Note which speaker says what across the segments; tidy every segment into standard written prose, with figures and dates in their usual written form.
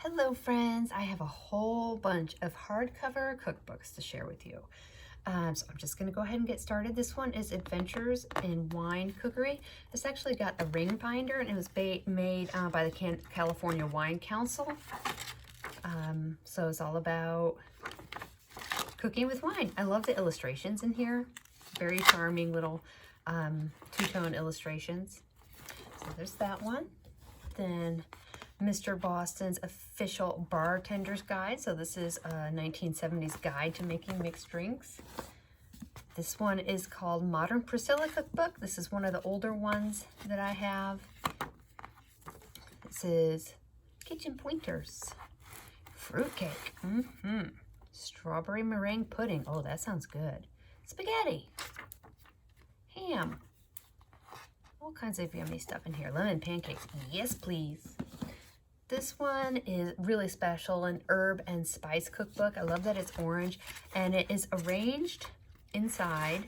Speaker 1: Hello friends, I have a whole bunch of hardcover cookbooks to share with you. So I'm just going to go ahead and get started. This one is Adventures in Wine Cookery. It's actually got a ring binder and it was made by the California Wine Council. So it's all about cooking with wine. I love the illustrations in here. Very charming little two-tone illustrations. So there's that one. Then Mr. Boston's Official Bartender's Guide. So this is a 1970s guide to making mixed drinks. This one is called Modern Priscilla Cookbook. This is one of the older ones that I have. This is Kitchen Pointers. Fruitcake. Strawberry meringue pudding. Oh, that sounds good. Spaghetti. Ham. All kinds of yummy stuff in here. Lemon pancakes. Yes, please. This one is really special, an herb and spice cookbook. I love that it's orange, and it is arranged inside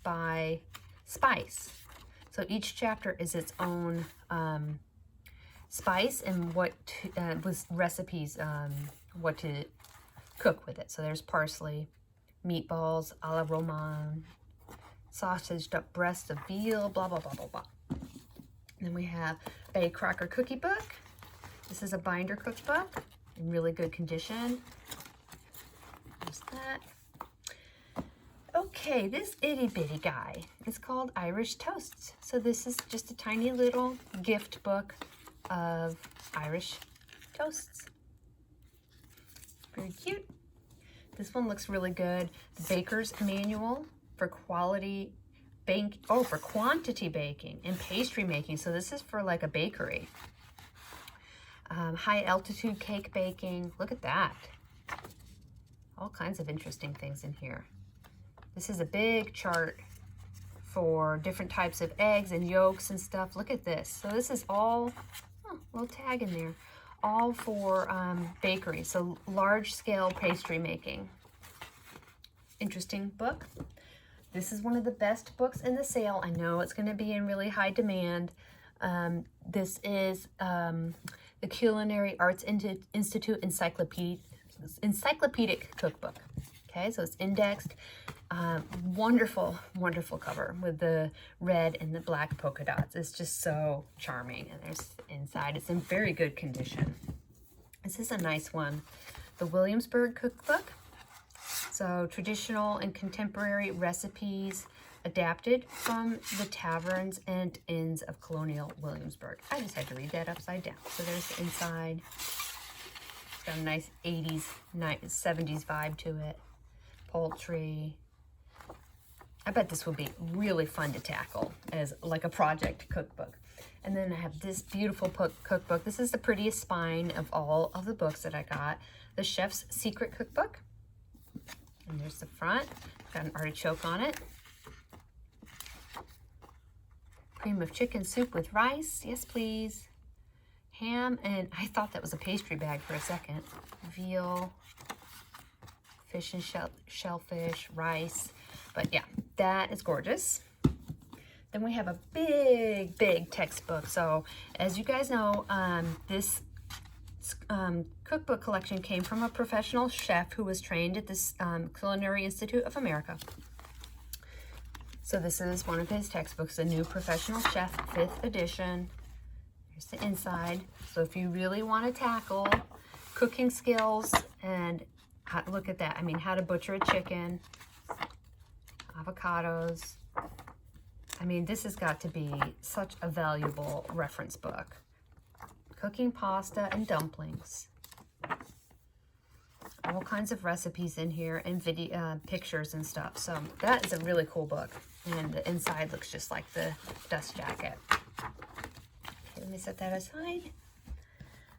Speaker 1: by spice. So each chapter is its own spice and what with recipes, what to cook with it. So there's parsley, meatballs, a la romane, sausaged up breast of veal, blah, blah, blah, blah, blah. And then we have a Crocker cookie book. This is a binder cookbook in really good condition. There's that. Okay, this itty bitty guy is called Irish Toasts. So this is just a tiny little gift book of Irish toasts. Very cute. This one looks really good. The Baker's Manual for quantity baking and pastry making. So this is for like a bakery. High altitude cake baking. Look at that. All kinds of interesting things in here. This is a big chart for different types of eggs and yolks and stuff. Look at this. So this is all, little tag in there, all for bakery. So large scale pastry making. Interesting book. This is one of the best books in the sale. I know it's going to be in really high demand. This is the Culinary Arts Institute Encyclopedic Cookbook. Okay, so it's indexed. Wonderful, wonderful cover with the red and the black polka dots. It's just so charming. And there's inside, it's in very good condition. This is a nice one. The Williamsburg Cookbook. So traditional and contemporary recipes adapted from the taverns and inns of colonial Williamsburg. I just had to read that upside down. So there's the inside. It's got a nice 80s, 70s vibe to it. Poultry. I bet this would be really fun to tackle as like a project cookbook. And then I have this beautiful cookbook. This is the prettiest spine of all of the books that I got. The Chef's Secret Cookbook. And there's the front. It's got an artichoke on it. Cream of chicken soup with rice. Yes, please. Ham, and I thought that was a pastry bag for a second. Veal, fish and shellfish, rice. But yeah, that is gorgeous. Then we have a big, big textbook. So as you guys know, this cookbook collection came from a professional chef who was trained at this Culinary Institute of America. So this is one of his textbooks, The New Professional Chef, 5th edition. Here's the inside. So if you really want to tackle cooking skills and look at that. I mean, how to butcher a chicken, avocados. I mean, this has got to be such a valuable reference book. Cooking pasta and dumplings. All kinds of recipes in here and video pictures and stuff. So that is a really cool book. And the inside looks just like the dust jacket. Okay, let me set that aside.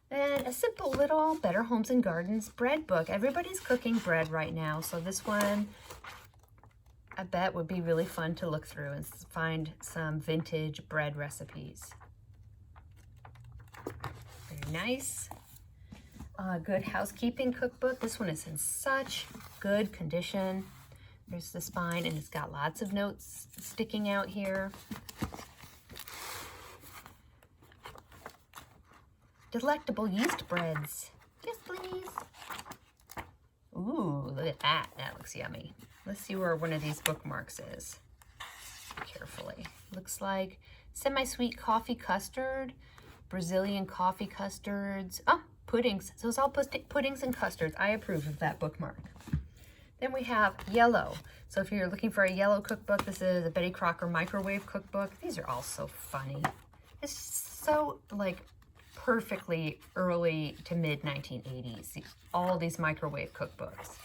Speaker 1: And a simple little Better Homes and Gardens bread book. Everybody's cooking bread right now. So this one, I bet, would be really fun to look through and find some vintage bread recipes. Very nice. Good Housekeeping Cookbook. This one is in such good condition. There's the spine, and it's got lots of notes sticking out here. Delectable Yeast Breads. Yes, please. Ooh, look at that. That looks yummy. Let's see where one of these bookmarks is. Carefully. Looks like semi-sweet coffee custard, Brazilian coffee custards. Oh, puddings. So it's all puddings and custards. I approve of that bookmark. Then we have yellow. So if you're looking for a yellow cookbook, this is a Betty Crocker microwave cookbook. These are all so funny. It's so like perfectly early to mid 1980s. All these microwave cookbooks.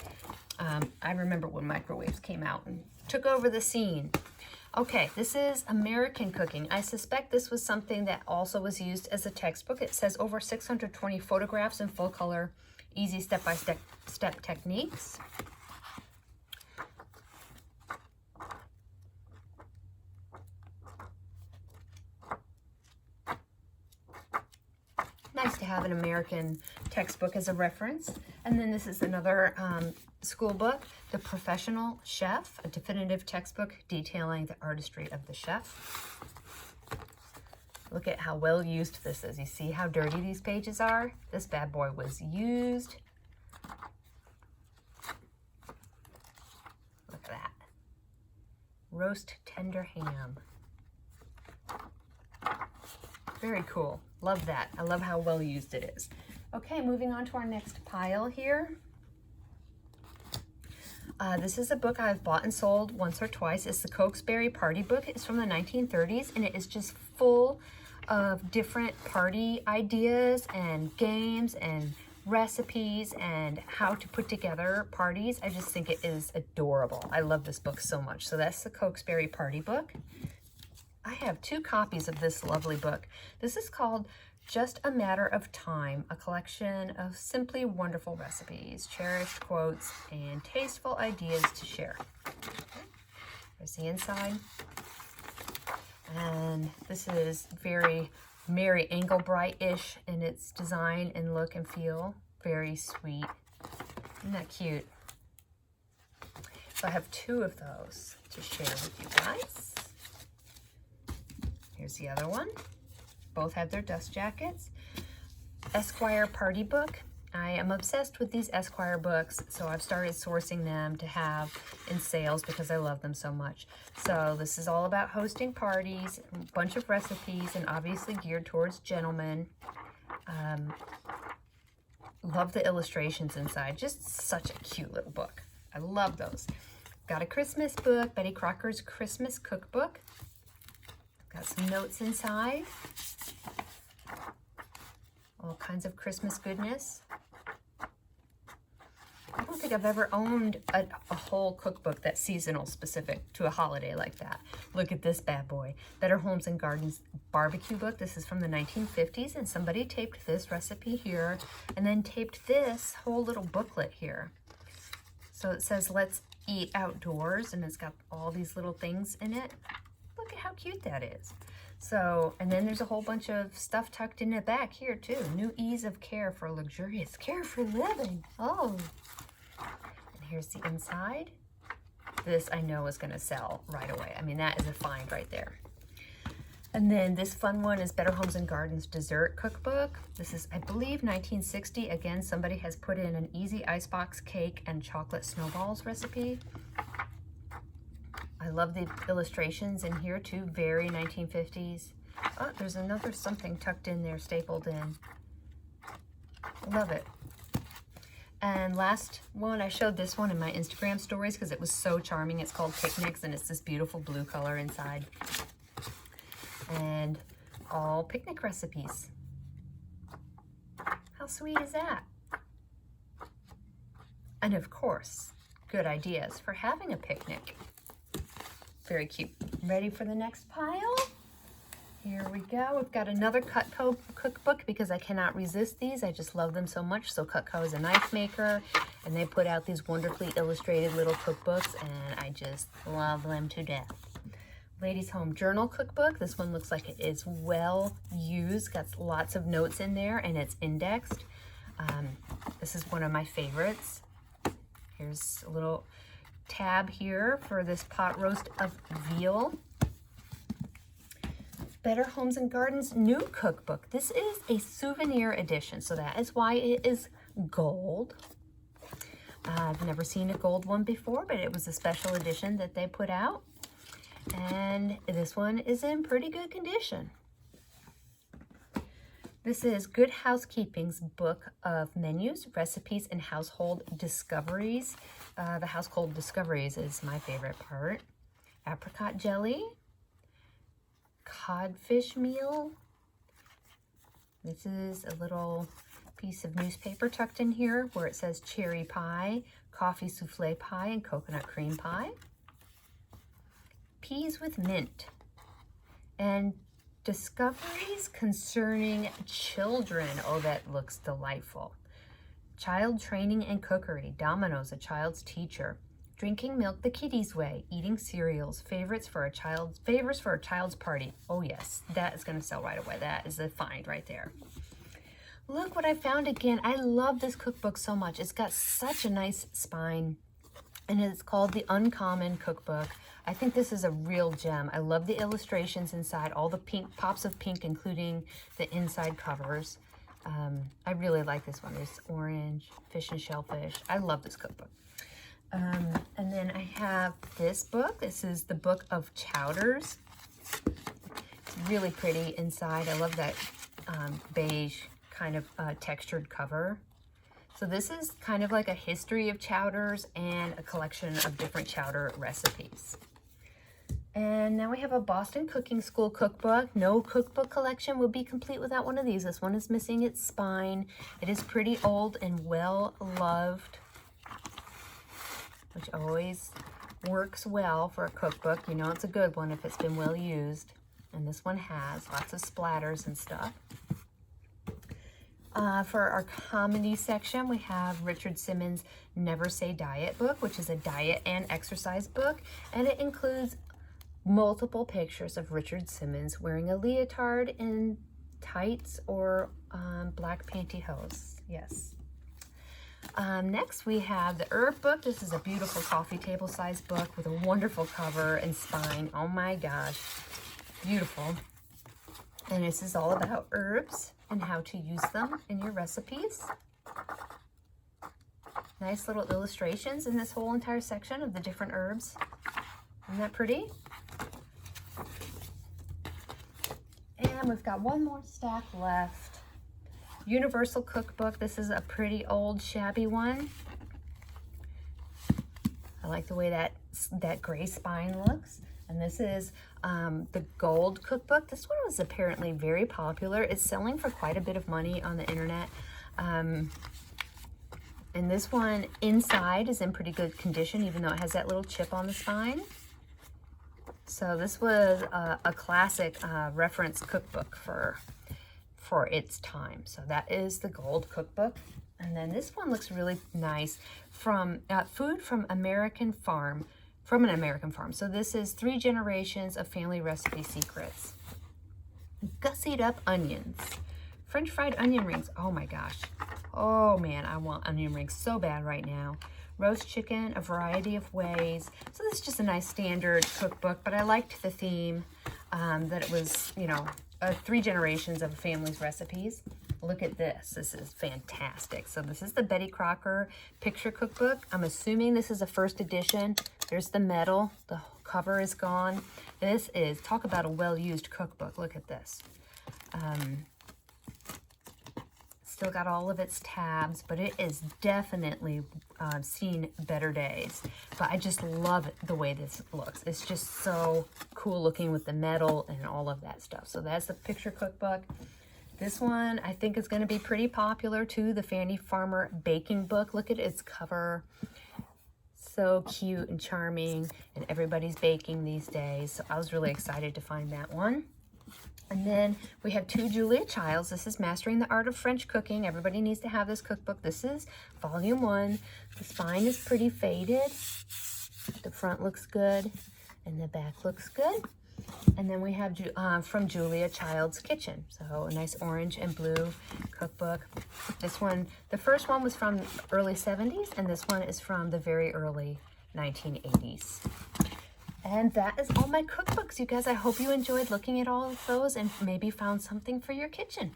Speaker 1: I remember when microwaves came out and took over the scene. Okay, this is American cooking. I suspect this was something that also was used as a textbook. It says over 620 photographs in full color, easy step-by-step techniques. Nice to have an American textbook as a reference. And then this is another school book, The Professional Chef, a definitive textbook detailing the artistry of the chef. Look at how well used this is. You see how dirty these pages are? This bad boy was used. Look at that. Roast tender ham. Very cool. Love that. I love how well used it is. Okay, moving on to our next pile here. This is a book I've bought and sold once or twice. It's the Cokesbury Party Book. It's from the 1930s, and it is just full of different party ideas and games and recipes and how to put together parties. I just think it is adorable. I love this book so much. So that's the Cokesbury Party Book. I have 2 copies of this lovely book. This is called Just a Matter of Time, a collection of simply wonderful recipes, cherished quotes, and tasteful ideas to share. There's the inside. And this is very Mary Engelbreit-ish in its design and look and feel. Very sweet. Isn't that cute? So I have 2 of those to share with you guys. Here's the other one. Both have their dust jackets. Esquire Party Book. I am obsessed with these Esquire books, so I've started sourcing them to have in sales because I love them so much. So this is all about hosting parties, a bunch of recipes, and obviously geared towards gentlemen. Love the illustrations inside. Just such a cute little book. I love those. Got a Christmas book, Betty Crocker's Christmas Cookbook. Got some notes inside. All kinds of Christmas goodness. I don't think I've ever owned a whole cookbook that's seasonal specific to a holiday like that. Look at this bad boy. Better Homes and Gardens Barbecue Book. This is from the 1950s, and somebody taped this recipe here and then taped this whole little booklet here. So it says, let's eat outdoors, and it's got all these little things in it. Look at how cute that is. So, and then there's a whole bunch of stuff tucked in the back here too. New ease of care for luxurious carefree living. Oh. And here's the inside. This I know is going to sell right away. I mean, that is a find right there. And then this fun one is Better Homes and Gardens Dessert Cookbook. This is, I believe, 1960. Again, somebody has put in an easy icebox cake and chocolate snowballs recipe. I love the illustrations in here too, very 1950s. Oh, there's another something tucked in there, stapled in. Love it. And last one, I showed this one in my Instagram stories because it was so charming. It's called Picnics, and it's this beautiful blue color inside. And all picnic recipes. How sweet is that? And of course, good ideas for having a picnic. Very cute. Ready for the next pile? Here we go. We've got another Cutco cookbook because I cannot resist these. I just love them so much. So Cutco is a knife maker, and they put out these wonderfully illustrated little cookbooks, and I just love them to death. Ladies Home Journal Cookbook. This one looks like it is well used. Got lots of notes in there, and it's indexed. This is one of my favorites. Here's a little tab here for this pot roast of veal. Better Homes and Gardens new cookbook. This is a souvenir edition, so that is why it is gold. I've never seen a gold one before, but it was a special edition that they put out. And this one is in pretty good condition. This is Good Housekeeping's book of menus, recipes, and household discoveries. The household discoveries is my favorite part. Apricot jelly, codfish meal. This is a little piece of newspaper tucked in here where it says cherry pie, coffee souffle pie, and coconut cream pie. Peas with mint. And discoveries concerning children. Oh, that looks delightful. Child training and cookery. Domino's, a child's teacher. Drinking milk the kiddies way. Eating cereals. Favors for a child's party. Oh yes, that is going to sell right away. That is a find right there. Look what I found again. I love this cookbook so much. It's got such a nice spine, and it's called the Uncommon Cookbook. I think this is a real gem. I love the illustrations inside, all the pink pops of pink, including the inside covers. I really like this one. There's orange, fish and shellfish. I love this cookbook. And then I have this book. This is the Book of Chowders. It's really pretty inside. I love that beige kind of textured cover. So this is kind of like a history of chowders and a collection of different chowder recipes. And now we have a Boston Cooking School cookbook. No cookbook collection would be complete without one of these. This one is missing its spine. It is pretty old and well loved, which always works well for a cookbook. You know it's a good one if it's been well used. And this one has lots of splatters and stuff. For our comedy section, we have Richard Simmons' Never Say Diet book, which is a diet and exercise book, and it includes multiple pictures of Richard Simmons wearing a leotard in tights or black pantyhose. Yes. Next, we have the herb book. This is a beautiful coffee table size book with a wonderful cover and spine. Oh my gosh, beautiful. And this is all about herbs and how to use them in your recipes. Nice little illustrations in this whole entire section of the different herbs. Isn't that pretty? And we've got one more stack left. Universal Cookbook. This is a pretty old shabby one. I like the way that gray spine looks. And this is the Gold Cookbook. This one was apparently very popular. It's selling for quite a bit of money on the internet. And this one inside is in pretty good condition, even though it has that little chip on the spine. So this was a classic reference cookbook for its time. So that is the Gold Cookbook. And then this one looks really nice, from Food from an American Farm. So this is 3 generations of family recipe secrets. Gussied up onions. French fried onion rings. Oh my gosh. Oh man, I want onion rings so bad right now. Roast chicken, a variety of ways. So this is just a nice standard cookbook, but I liked the theme that it was, 3 generations of a family's recipes. Look at this. This is fantastic. So this is the Betty Crocker picture cookbook. I'm assuming this is a first edition. There's the metal. The cover is gone. This is, talk about a well-used cookbook. Look at this. Still got all of its tabs, but it is definitely seen better days. But I just love the way this looks. It's just so cool looking with the metal and all of that stuff. So that's the picture cookbook. This one I think is going to be pretty popular too, the Fanny Farmer baking book. Look at its cover. So cute and charming, and everybody's baking these days. So I was really excited to find that one. And then we have 2 Julia Childs. This is Mastering the Art of French Cooking. Everybody needs to have this cookbook. This is volume 1. The spine is pretty faded. The front looks good, and the back looks good. And then we have from Julia Child's Kitchen. So a nice orange and blue cookbook. This one, the first one was from early 70s, and this one is from the very early 1980s. And that is all my cookbooks, you guys. I hope you enjoyed looking at all of those and maybe found something for your kitchen.